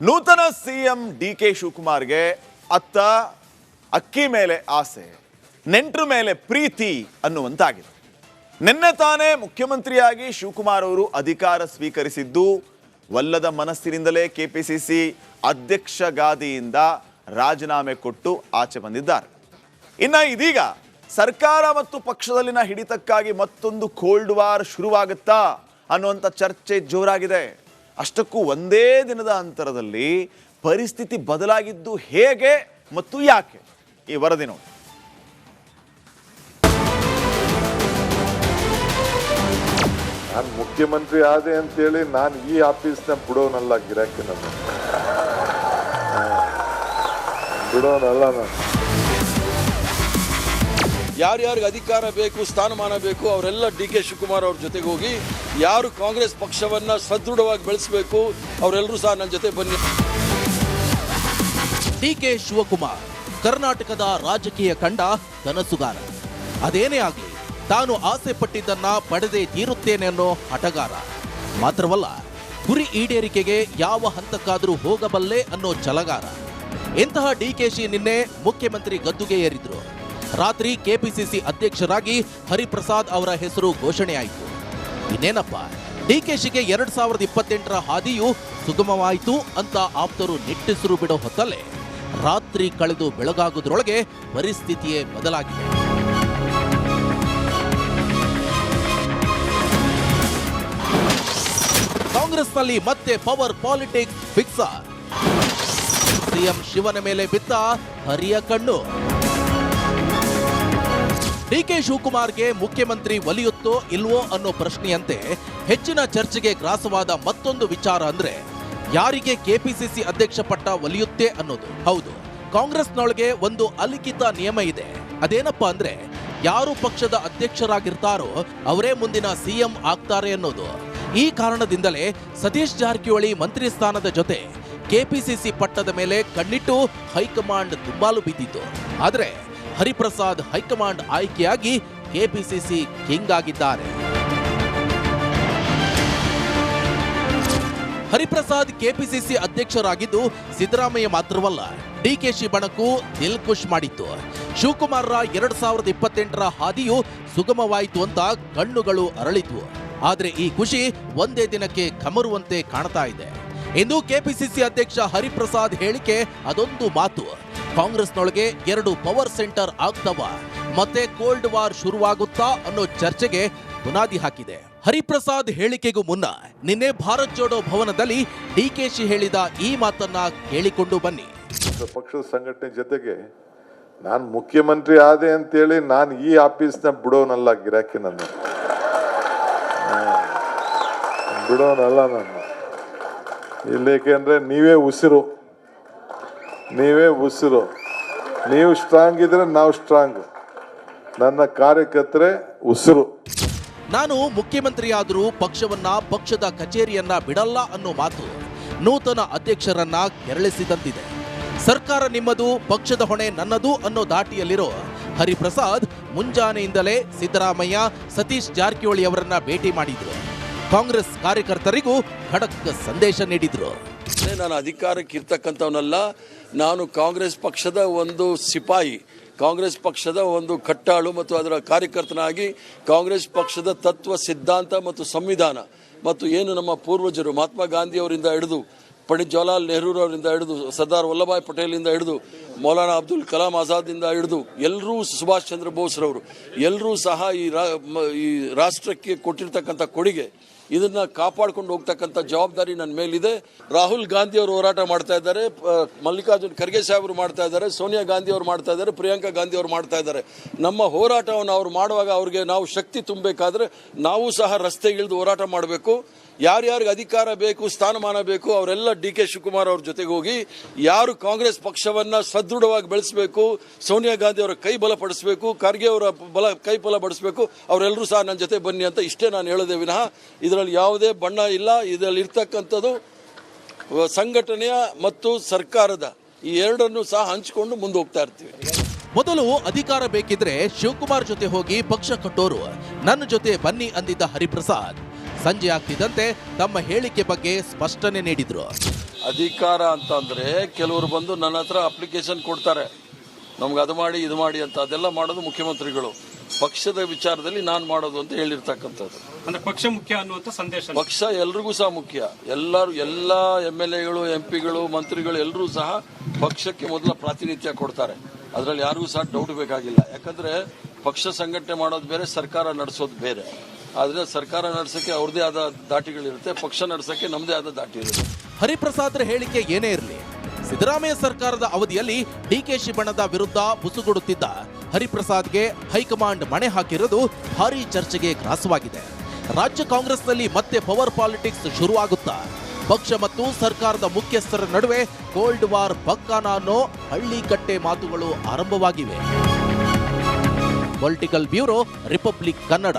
ನೂತನ ಸಿಎಂ ಡಿ.ಕೆ. ಶಿವಕುಮಾರ್ಗೆ ಅತ್ತ ಅಕ್ಕಿ ಮೇಲೆ ಆಸೆ, ನೆಂಟರ ಮೇಲೆ ಪ್ರೀತಿ ಅನ್ನುವಂತಾಗಿದೆ. ನಿನ್ನೆ ತಾನೇ ಮುಖ್ಯಮಂತ್ರಿಯಾಗಿ ಶಿವಕುಮಾರ್ ಅವರು ಅಧಿಕಾರ ಸ್ವೀಕರಿಸಿದ್ದು ವಲ್ಲದ ಮನಸ್ಸಿನಿಂದಲೇ ಕೆಪಿಸಿಸಿ ಅಧ್ಯಕ್ಷ ಗಾದಿಯಿಂದ ರಾಜೀನಾಮೆ ಕೊಟ್ಟು ಆಚೆ ಬಂದಿದ್ದಾರೆ. ಇನ್ನು ಇದೀಗ ಸರ್ಕಾರ ಮತ್ತು ಪಕ್ಷದಲ್ಲಿನ ಹಿಡಿತಕ್ಕಾಗಿ ಮತ್ತೊಂದು ಕೋಲ್ಡ್ ವಾರ್ ಶುರುವಾಗುತ್ತಾ ಅನ್ನುವಂಥ ಚರ್ಚೆ ಜೋರಾಗಿದೆ. ಅಷ್ಟಕ್ಕೂ ಒಂದೇ ದಿನದ ಅಂತರದಲ್ಲಿ ಪರಿಸ್ಥಿತಿ ಬದಲಾಗಿದ್ದು ಹೇಗೆ ಮತ್ತು ಯಾಕೆ? ಈ ವರದಿ ನೋಡಿ. ನಾನು ಮುಖ್ಯಮಂತ್ರಿ ಆದೆ ಅಂತೇಳಿ ನಾನು ಈ ಆಫೀಸ್ನ ಬಿಡೋನಲ್ಲ, ಗಿರಾಕಿ ನನ್ನ ಬಿಡೋನಲ್ಲ. ನಾನು ಯಾರ್ಯಾರಿಗೆ ಅಧಿಕಾರ ಬೇಕು, ಸ್ಥಾನಮಾನ ಬೇಕು, ಅವರೆಲ್ಲ ಡಿ.ಕೆ. ಶಿವಕುಮಾರ್ ಅವ್ರ ಜೊತೆಗೆ ಹೋಗಿ ಯಾರು ಕಾಂಗ್ರೆಸ್ ಪಕ್ಷವನ್ನು ಸದೃಢವಾಗಿ ಬೆಳೆಸಬೇಕು ಅವರೆಲ್ಲರೂ ಸಹ ನನ್ನ ಜೊತೆ ಬನ್ನಿ. ಡಿ.ಕೆ. ಶಿವಕುಮಾರ್ ಕರ್ನಾಟಕದ ರಾಜಕೀಯ ಕಂಡ ಕನಸುಗಾರ. ಅದೇನೇ ಆಗಲಿ, ತಾನು ಆಸೆ ಪಟ್ಟಿದ್ದನ್ನ ಪಡೆದೇ ತೀರುತ್ತೇನೆ ಅನ್ನೋ ಹಠಗಾರ. ಮಾತ್ರವಲ್ಲ, ಗುರಿ ಈಡೇರಿಕೆಗೆ ಯಾವ ಹಂತಕ್ಕಾದರೂ ಹೋಗಬಲ್ಲೆ ಅನ್ನೋ ಛಲಗಾರ. ಇಂತಹ ಡಿ.ಕೆ.ಶಿ ನಿನ್ನೆ ಮುಖ್ಯಮಂತ್ರಿ ಗದ್ದುಗೆ ಏರಿದ್ರು. ರಾತ್ರಿ ಕೆಪಿಸಿಸಿ ಅಧ್ಯಕ್ಷರಾಗಿ ಹರಿಪ್ರಸಾದ್ ಅವರ ಹೆಸರು ಘೋಷಣೆಯಾಯಿತು. ಇನ್ನೇನಪ್ಪ, ಡಿ.ಕೆ.ಶಿಗೆ 2028ರ ಹಾದಿಯು ಸುಗಮವಾಯಿತು ಅಂತ ಆಪ್ತರು ನಿಟ್ಟುಸಿರು ಬಿಡೋ ಹೊತ್ತಲ್ಲೇ ರಾತ್ರಿ ಕಳೆದು ಬೆಳಗಾಗುವುದರೊಳಗೆ ಪರಿಸ್ಥಿತಿಯೇ ಬದಲಾಗಿದೆ. ಕಾಂಗ್ರೆಸ್ನಲ್ಲಿ ಮತ್ತೆ ಪವರ್ ಪಾಲಿಟಿಕ್ಸ್ ಫಿಕ್ಸರ್. ಸಿಎಂ ಶಿವನ ಮೇಲೆ ಬಿದ್ದ ಹರಿಯ ಕಣ್ಣು. ಡಿ.ಕೆ. ಶಿವಕುಮಾರ್ಗೆ ಮುಖ್ಯಮಂತ್ರಿ ಒಲಿಯುತ್ತೋ ಇಲ್ವೋ ಅನ್ನೋ ಪ್ರಶ್ನೆಯಂತೆ ಹೆಚ್ಚಿನ ಚರ್ಚೆಗೆ ಗ್ರಾಸವಾದ ಮತ್ತೊಂದು ವಿಚಾರ ಅಂದ್ರೆ ಯಾರಿಗೆ ಕೆಪಿಸಿಸಿ ಅಧ್ಯಕ್ಷ ಪಟ್ಟ ಒಲಿಯುತ್ತೆ ಅನ್ನೋದು. ಹೌದು, ಕಾಂಗ್ರೆಸ್ನೊಳಗೆ ಒಂದು ಅಲಿಖಿತ ನಿಯಮ ಇದೆ. ಅದೇನಪ್ಪಾ ಅಂದ್ರೆ ಯಾರು ಪಕ್ಷದ ಅಧ್ಯಕ್ಷರಾಗಿರ್ತಾರೋ ಅವರೇ ಮುಂದಿನ ಸಿಎಂ ಆಗ್ತಾರೆ ಅನ್ನೋದು. ಈ ಕಾರಣದಿಂದಲೇ ಸತೀಶ್ ಜಾರಕಿಹೊಳಿ ಮಂತ್ರಿ ಸ್ಥಾನದ ಜೊತೆ ಕೆಪಿಸಿಸಿ ಪಟ್ಟದ ಮೇಲೆ ಕಣ್ಣಿಟ್ಟು ಹೈಕಮಾಂಡ್ ದುಂಬಾಲು ಬಿದ್ದಿತ್ತು. ಆದ್ರೆ ಹರಿಪ್ರಸಾದ್ ಹೈಕಮಾಂಡ್ ಆಯ್ಕೆಯಾಗಿ ಕೆಪಿಸಿಸಿ ಕಿಂಗ್ ಆಗಿದ್ದಾರೆ. ಹರಿಪ್ರಸಾದ್ ಕೆಪಿಸಿಸಿ ಅಧ್ಯಕ್ಷರಾಗಿದ್ದು ಸಿದ್ದರಾಮಯ್ಯ ಮಾತ್ರವಲ್ಲ, ಡಿ.ಕೆ.ಶಿ ಬಣಕ್ಕೂ ದಿಲ್ ಖುಷ್ ಮಾಡಿತ್ತು. ಶಿವಕುಮಾರ್ರ 2028ರ ಹಾದಿಯು ಸುಗಮವಾಯಿತು ಅಂತ ಕಣ್ಣುಗಳು ಅರಳಿದ್ವು. ಆದ್ರೆ ಈ ಖುಷಿ ಒಂದೇ ದಿನಕ್ಕೆ ಕಮರುವಂತೆ ಕಾಣ್ತಾ ಇದೆ. ಇಂದು ಕೆಪಿಸಿಸಿ ಅಧ್ಯಕ್ಷ ಹರಿಪ್ರಸಾದ್ ಹೇಳಿಕೆ ಅದೊಂದು ಮಾತು ಕಾಂಗ್ರೆಸ್ನೊಳಗೆ 2 ಪವರ್ ಸೆಂಟರ್ ಆಗ್ತವ, ಮತ್ತೆ ಕೋಲ್ಡ್ ವಾರ್ ಶುರುವಾಗುತ್ತಾ ಅನ್ನೋ ಚರ್ಚೆಗೆ ಬುನಾದಿ ಹಾಕಿದೆ. ಹರಿಪ್ರಸಾದ್ ಹೇಳಿಕೆಗೂ ಮುನ್ನ ನಿನ್ನೆ ಭಾರತ್ ಜೋಡೋ ಭವನದಲ್ಲಿ ಡಿ.ಕೆ.ಶಿ ಹೇಳಿದ ಈ ಮಾತನ್ನ ಕೇಳಿಕೊಂಡು ಬನ್ನಿ. ಪಕ್ಷದ ಸಂಘಟನೆ ಜೊತೆಗೆ ನಾನು ಮುಖ್ಯಮಂತ್ರಿ ಆದೆ ಅಂತೇಳಿ ನಾನು ಈ ಆಫೀಸ್ನ ಬಿಡೋನಲ್ಲ, ಗಿರಾಕಿ ನನ್ನ ಬಿಡೋನಲ್ಲ. ನಾನು ಇಲ್ಲೇಕೆಂದ್ರೆ ನೀವೇ ಉಸಿರು, ನೀವು ಸ್ಟ್ರಾಂಗ್ ಇದ್ರೆ ನಾವು ಸ್ಟ್ರಾಂಗ್. ನನ್ನ ಕಾರ್ಯಕರ್ತರೇ ಉಸಿರು. ನಾನು ಮುಖ್ಯಮಂತ್ರಿಯಾದರೂ ಪಕ್ಷವನ್ನ, ಪಕ್ಷದ ಕಚೇರಿಯನ್ನ ಬಿಡಲ್ಲ ಅನ್ನೋ ಮಾತು ನೂತನ ಅಧ್ಯಕ್ಷರನ್ನ ಕೆರಳಿಸಿದಂತಿದೆ. ಸರ್ಕಾರ ನಿಮ್ಮದು, ಪಕ್ಷದ ಹೊಣೆ ನನ್ನದು ಅನ್ನೋ ದಾಟಿಯಲ್ಲಿರೋ ಹರಿಪ್ರಸಾದ್ ಮುಂಜಾನೆಯಿಂದಲೇ ಸಿದ್ದರಾಮಯ್ಯ, ಸತೀಶ್ ಜಾರಕಿಹೊಳಿ ಅವರನ್ನ ಭೇಟಿ ಮಾಡಿದ್ರು. ಕಾಂಗ್ರೆಸ್ ಕಾರ್ಯಕರ್ತರಿಗೂ ಖಡಕ್ ಸಂದೇಶ ನೀಡಿದ್ರು. ನಾನು ಅಧಿಕಾರಕ್ಕೆ ಇರ್ತಕ್ಕಂಥವನಲ್ಲ, ನಾನು ಕಾಂಗ್ರೆಸ್ ಪಕ್ಷದ ಒಂದು ಸಿಪಾಯಿ, ಕಾಂಗ್ರೆಸ್ ಪಕ್ಷದ ಒಂದು ಕಟ್ಟಾಳು ಮತ್ತು ಅದರ ಕಾರ್ಯಕರ್ತನಾಗಿ ಕಾಂಗ್ರೆಸ್ ಪಕ್ಷದ ತತ್ವ, ಸಿದ್ಧಾಂತ ಮತ್ತು ಸಂವಿಧಾನ ಮತ್ತು ಏನು ನಮ್ಮ ಪೂರ್ವಜರು ಮಹಾತ್ಮ ಗಾಂಧಿಯವರಿಂದ ಹಿಡಿದು ಪಂಡಿತ್ ಜವಾಹರ್ಲಾಲ್ ನೆಹರೂರವರಿಂದ ಹಿಡಿದು ಸರ್ದಾರ್ ವಲ್ಲಭಾಯ್ ಪಟೇಲಿಂದ ಹಿಡಿದು ಮೌಲಾನಾ ಅಬ್ದುಲ್ ಕಲಾಂ ಆಜಾದಿಂದ ಹಿಡಿದು ಎಲ್ಲರೂ, ಸುಭಾಷ್ ಚಂದ್ರ ಬೋಸ್ರವರು ಎಲ್ಲರೂ ಸಹ ಈ ರಾಷ್ಟ್ರಕ್ಕೆ ಕೊಟ್ಟಿರ್ತಕ್ಕಂಥ ಕೊಡುಗೆ, ಇದನ್ನ ಕಾಪಾಡ್ಕೊಂಡು ಹೋಗ್ತಕ್ಕಂಥ ಜವಾಬ್ದಾರಿ ನನ್ನ ಮೇಲಿದೆ. ರಾಹುಲ್ ಗಾಂಧಿ ಅವರು ಹೋರಾಟ ಮಾಡ್ತಾ ಇದ್ದಾರೆ, ಮಲ್ಲಿಕಾರ್ಜುನ್ ಖರ್ಗೆ ಸಾಹೇಬರು ಮಾಡ್ತಾ ಇದ್ದಾರೆ, ಸೋನಿಯಾ ಗಾಂಧಿ ಅವರು ಮಾಡ್ತಾ ಇದ್ದಾರೆ, ಪ್ರಿಯಾಂಕಾ ಗಾಂಧಿ ಅವರು ಮಾಡ್ತಾ ಇದ್ದಾರೆ. ನಮ್ಮ ಹೋರಾಟವನ್ನು ಅವ್ರು ಮಾಡುವಾಗ ಅವ್ರಿಗೆ ನಾವು ಶಕ್ತಿ ತುಂಬಬೇಕಾದ್ರೆ ನಾವು ಸಹ ರಸ್ತೆಗಿಳಿದು ಹೋರಾಟ ಮಾಡಬೇಕು. ಯಾರ್ಯಾರಿಗೆ ಅಧಿಕಾರ ಬೇಕು, ಸ್ಥಾನಮಾನ ಬೇಕು, ಅವರೆಲ್ಲ ಡಿ.ಕೆ. ಶಿವಕುಮಾರ್ ಅವ್ರ ಜೊತೆಗೆ ಹೋಗಿ ಯಾರು ಕಾಂಗ್ರೆಸ್ ಪಕ್ಷವನ್ನು ಸದೃಢವಾಗಿ ಬೆಳೆಸಬೇಕು, ಸೋನಿಯಾ ಗಾಂಧಿ ಅವರ ಕೈ ಬಲಪಡಿಸಬೇಕು, ಖರ್ಗೆ ಅವರ ಕೈ ಬಲಪಡಿಸಬೇಕು, ಅವರೆಲ್ಲರೂ ಸಹ ನನ್ನ ಜೊತೆ ಬನ್ನಿ ಅಂತ ಇಷ್ಟೇ ನಾನು ಹೇಳೋದೇ ವಿನಃ ಇದರಲ್ಲಿ ಯಾವುದೇ ಬಣ್ಣ ಇಲ್ಲ. ಇದರಲ್ಲಿ ಇರ್ತಕ್ಕಂಥದ್ದು ಸಂಘಟನೆಯ ಮತ್ತು ಸರ್ಕಾರದ ಈ ಎರಡನ್ನು ಸಹ ಹಂಚಿಕೊಂಡು ಮುಂದೆ ಹೋಗ್ತಾ ಇರ್ತೀವಿ. ಮೊದಲು ಅಧಿಕಾರ ಬೇಕಿದ್ರೆ ಶಿವಕುಮಾರ್ ಜೊತೆ ಹೋಗಿ ಪಕ್ಷ ಕಟ್ಟೋರು ನನ್ನ ಜೊತೆ ಬನ್ನಿ ಅಂದಿದ್ದ ಹರಿಪ್ರಸಾದ್ ಸಂಜೆ ಆಗ್ತಿದ್ದಂತೆ ತಮ್ಮ ಹೇಳಿಕೆ ಬಗ್ಗೆ ಸ್ಪಷ್ಟನೆ ನೀಡಿದ್ರು. ಅಧಿಕಾರ ಅಂತಂದರೆ ಕೆಲವರು ಬಂದು ನನ್ನ ಹತ್ರ ಅಪ್ಲಿಕೇಶನ್ ಕೊಡ್ತಾರೆ, ನಮ್ಗೆ ಅದು ಮಾಡಿ ಇದು ಮಾಡಿ ಅಂತ. ಅದೆಲ್ಲ ಮಾಡೋದು ಮುಖ್ಯಮಂತ್ರಿಗಳು. ಪಕ್ಷದ ವಿಚಾರದಲ್ಲಿ ನಾನು ಮಾಡೋದು ಅಂತ ಹೇಳಿರ್ತಕ್ಕಂಥದ್ದು. ಅಂದ್ರೆ ಪಕ್ಷ ಮುಖ್ಯ ಅನ್ನುವಂಥ ಸಂದೇಶ. ಪಕ್ಷ ಎಲ್ರಿಗೂ ಸಹ ಮುಖ್ಯ. ಎಲ್ಲ MLAಗಳು, MP ಗಳು, ಮಂತ್ರಿಗಳು ಎಲ್ಲರೂ ಸಹ ಪಕ್ಷಕ್ಕೆ ಮೊದಲ ಪ್ರಾತಿನಿಧ್ಯ ಕೊಡ್ತಾರೆ. ಅದರಲ್ಲಿ ಯಾರಿಗೂ ಸಹ ಡೌಟ್ ಬೇಕಾಗಿಲ್ಲ. ಯಾಕಂದ್ರೆ ಪಕ್ಷ ಸಂಘಟನೆ ಮಾಡೋದು ಬೇರೆ, ಸರ್ಕಾರ ನಡೆಸೋದು ಬೇರೆ. ಆದರೆ ಸರ್ಕಾರ ನಡೆಸೋಕ್ಕೆ ಅವ್ರದೇ ಆದ ದಾಟಿಗಳಿರುತ್ತೆ, ಪಕ್ಷ ನಡೆಸೋಕ್ಕೆ ನಮ್ಮದೇ ಆದ ದಾಟಿ ಇರುತ್ತೆ. ಹರಿಪ್ರಸಾದ್ರ ಹೇಳಿಕೆ ಏನೇ ಇರಲಿ, ಸಿದ್ದರಾಮಯ್ಯ ಸರ್ಕಾರದ ಅವಧಿಯಲ್ಲಿ ಡಿಕೆಶಿ ಬಣದ ವಿರುದ್ಧ ಬುಸುಗುಡುತ್ತಿದ್ದ ಹರಿಪ್ರಸಾದ್ಗೆ ಹೈಕಮಾಂಡ್ ಮಣೆ ಹಾಕಿರೋದು ಭಾರೀ ಚರ್ಚೆಗೆ ಗ್ರಾಸವಾಗಿದೆ. ರಾಜ್ಯ ಕಾಂಗ್ರೆಸ್ನಲ್ಲಿ ಮತ್ತೆ ಪವರ್ ಪಾಲಿಟಿಕ್ಸ್ ಶುರುವಾಗುತ್ತಾ? ಪಕ್ಷ ಮತ್ತು ಸರ್ಕಾರದ ಮುಖ್ಯಸ್ಥರ ನಡುವೆ ಕೋಲ್ಡ್ ವಾರ್ ಪಕ್ಕಾನ ಅನ್ನೋ ಹಳ್ಳಿ ಕಟ್ಟೆ ಮಾತುಗಳು ಆರಂಭವಾಗಿವೆ. Political bureau, republic Kannada.